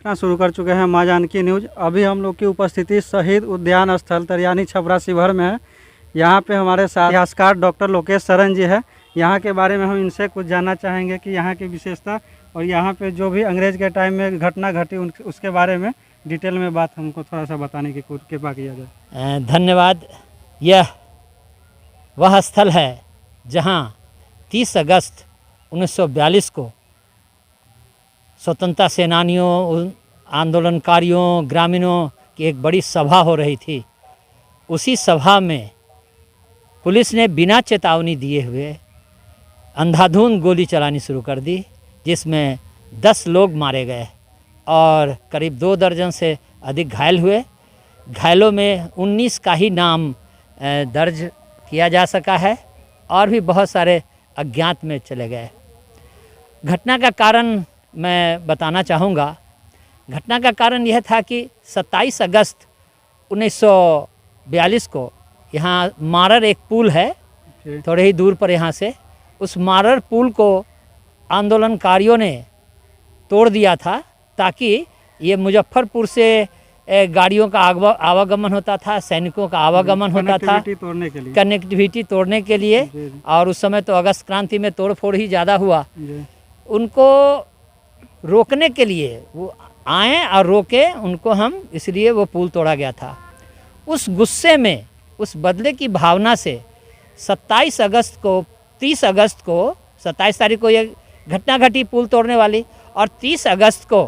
घटना शुरू कर चुके हैं माँ जानकी न्यूज़। अभी हम लोग की उपस्थिति शहीद उद्यान स्थल तरियानी छपरा शिवहर में है। यहाँ पे हमारे साथ इतिहासकार डॉक्टर लोकेश सरन जी है। यहाँ के बारे में हम इनसे कुछ जानना चाहेंगे कि यहाँ की विशेषता और यहाँ पे जो भी अंग्रेज के टाइम में घटना घटी उसके बारे में डिटेल में बात हमको थोड़ा सा बताने की कृपा किया जाए। धन्यवाद। यह वह स्थल है जहाँ 30 अगस्त 1942 को स्वतंत्रता सेनानियों, आंदोलनकारियों, ग्रामीणों की एक बड़ी सभा हो रही थी। उसी सभा में पुलिस ने बिना चेतावनी दिए हुए अंधाधुंध गोली चलानी शुरू कर दी, जिसमें 10 लोग मारे गए और करीब 2 दर्जन से अधिक घायल हुए। घायलों में 19 का ही नाम दर्ज किया जा सका है और भी बहुत सारे अज्ञात में चले गए। घटना का कारण मैं बताना चाहूँगा। घटना का कारण यह था कि 27 अगस्त 1942 को यहाँ मारर एक पुल है थोड़े ही दूर पर यहाँ से, उस मारर पुल को आंदोलनकारियों ने तोड़ दिया था ताकि ये मुजफ्फरपुर से गाड़ियों का आवागमन होता था, सैनिकों का आवागमन होता था, कनेक्टिविटी तोड़ने के लिए। और उस समय तो अगस्त क्रांति में तोड़फोड़ ही ज़्यादा हुआ। उनको रोकने के लिए वो आए और रोके उनको, हम इसलिए वो पुल तोड़ा गया था। उस गुस्से में, उस बदले की भावना से 27 अगस्त को 30 अगस्त को 27 तारीख को ये घटना घटी पुल तोड़ने वाली, और 30 अगस्त को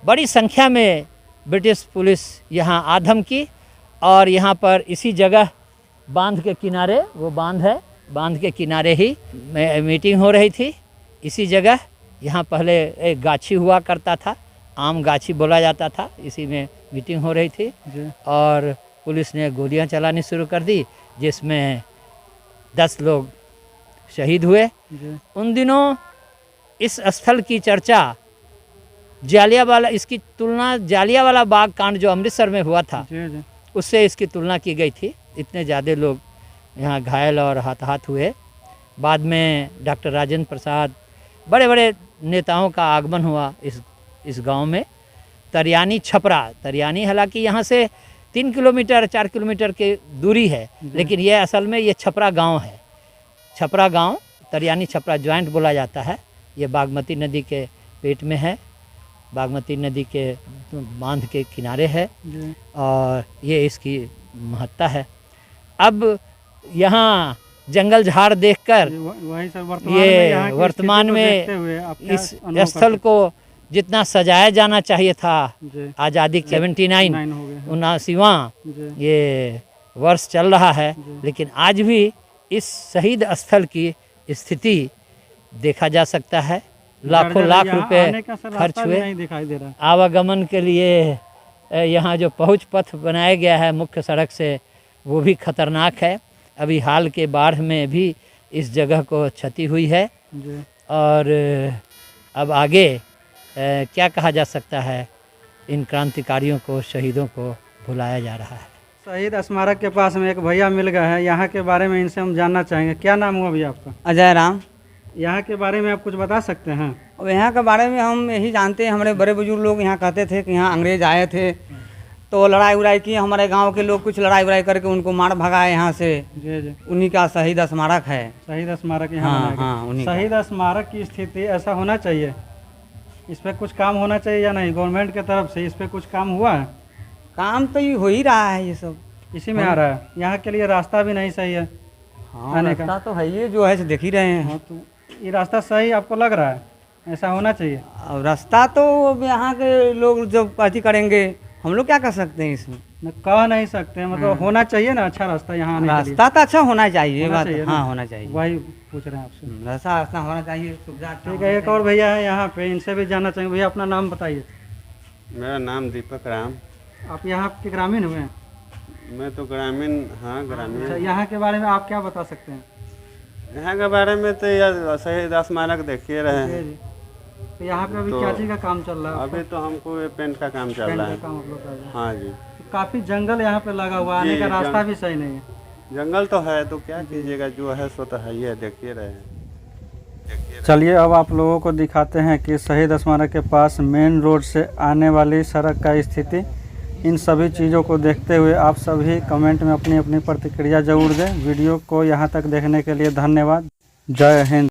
बड़ी संख्या में ब्रिटिश पुलिस यहाँ आधम की और यहाँ पर इसी जगह बांध के किनारे, वो बांध है, बांध के किनारे ही मीटिंग हो रही थी। इसी जगह यहाँ पहले एक गाछी हुआ करता था, आम गाछी बोला जाता था, इसी में मीटिंग हो रही थी और पुलिस ने गोलियां चलानी शुरू कर दी, जिसमें 10 लोग शहीद हुए। उन दिनों इस स्थल की चर्चा इसकी तुलना जालियांवाला बाग कांड जो अमृतसर में हुआ था उससे इसकी तुलना की गई थी। इतने ज़्यादा लोग यहाँ घायल और हताहत हुए। बाद में डॉक्टर राजेंद्र प्रसाद, बड़े बड़े नेताओं का आगमन हुआ इस गांव में। तरियानी छपरा, तरियानी हालांकि यहाँ से 3 किलोमीटर 4 किलोमीटर की दूरी है, लेकिन ये असल में ये छपरा गांव है। छपरा गांव तरियानी छपरा ज्वाइंट बोला जाता है। ये बागमती नदी के पेट में है, बागमती नदी के बांध के किनारे है और ये इसकी महत्ता है। अब यहाँ जंगल झाड़ देखकर ये वर्तमान में इस स्थल को जितना सजाया जाना चाहिए था, आज़ादी 79वां ये वर्ष चल रहा है, लेकिन आज भी इस शहीद स्थल की स्थिति देखा जा सकता है। लाखों लाख रुपए खर्च हुए। आवागमन के लिए यहाँ जो पहुँच पथ बनाया गया है मुख्य सड़क से, वो भी खतरनाक है। अभी हाल के बाढ़ में भी इस जगह को क्षति हुई है और अब आगे क्या कहा जा सकता है, इन क्रांतिकारियों को, शहीदों को भुलाया जा रहा है। शहीद स्मारक के पास में एक भैया मिल गए हैं, यहाँ के बारे में इनसे हम जानना चाहेंगे। क्या नाम हुआ भैया आपका? अजय राम। यहाँ के बारे में आप कुछ बता सकते हैं? और यहाँ के बारे में हम यही जानते हैं, हमारे बड़े बुजुर्ग लोग यहाँ कहते थे कि यहाँ अंग्रेज आए थे तो लड़ाई उड़ाई की, हमारे गांव के लोग कुछ लड़ाई उड़ाई करके उनको मार भगाए यहाँ से। उन्हीं का शहीद स्मारक है। शहीद स्मारक यहाँ हाँ, शहीद स्मारक की स्थिति ऐसा होना चाहिए, इस पर कुछ काम होना चाहिए या नहीं? गवर्नमेंट की तरफ से इस पर कुछ काम हुआ है? काम तो ये हो ही रहा है, ये सब इसी में आ रहा है। यहाँ के लिए रास्ता भी नहीं सही है। हाँ, रास्ता तो है, ये जो है देख ही रहे हैं। तो ये रास्ता सही आपको लग रहा है? ऐसा होना चाहिए। और रास्ता तो यहाँ के लोग जब अति करेंगे, हम लोग क्या कर सकते हैं इसमें? कह नहीं सकते, मतलब होना चाहिए ना अच्छा रास्ता यहाँ आने के लिए। रास्ता तो अच्छा होना चाहिए, बात हाँ होना चाहिए, वही पूछ रहे हैं आपसे। रास्ता होना चाहिए, सुविधा। ठीक है, एक और भैया है यहाँ पे, इनसे भी जानना चाहेंगे। भैया अपना नाम बताइए। मेरा नाम दीपक राम। आप यहाँ के ग्रामीण हुए? मैं तो ग्रामीण, हाँ ग्रामीण। अच्छा, यहाँ के बारे में आप क्या बता सकते हैं? यहाँ के बारे में तो यह शहीद स्मारक देखिए रहे हैं। तो यहाँ पे अभी क्या चीज़ का काम चल रहा है? अभी तो हमको ये पेंट का काम चल रहा है। हाँ जी। तो काफ़ी जंगल यहाँ पे लगा हुआ, आने का रास्ता भी सही नहीं है। जंगल तो है, तो क्या कीजिएगा, जो है सो तो है ही है, देखिए रहे हैं। चलिए अब आप लोगों को दिखाते हैं कि शहीद स्मारक के पास मेन रोड से आने वाली सड़क का स्थिति। इन सभी चीज़ों को देखते हुए आप सभी कमेंट में अपनी अपनी प्रतिक्रिया जरूर दें। वीडियो को यहाँ तक देखने के लिए धन्यवाद। जय हिंद।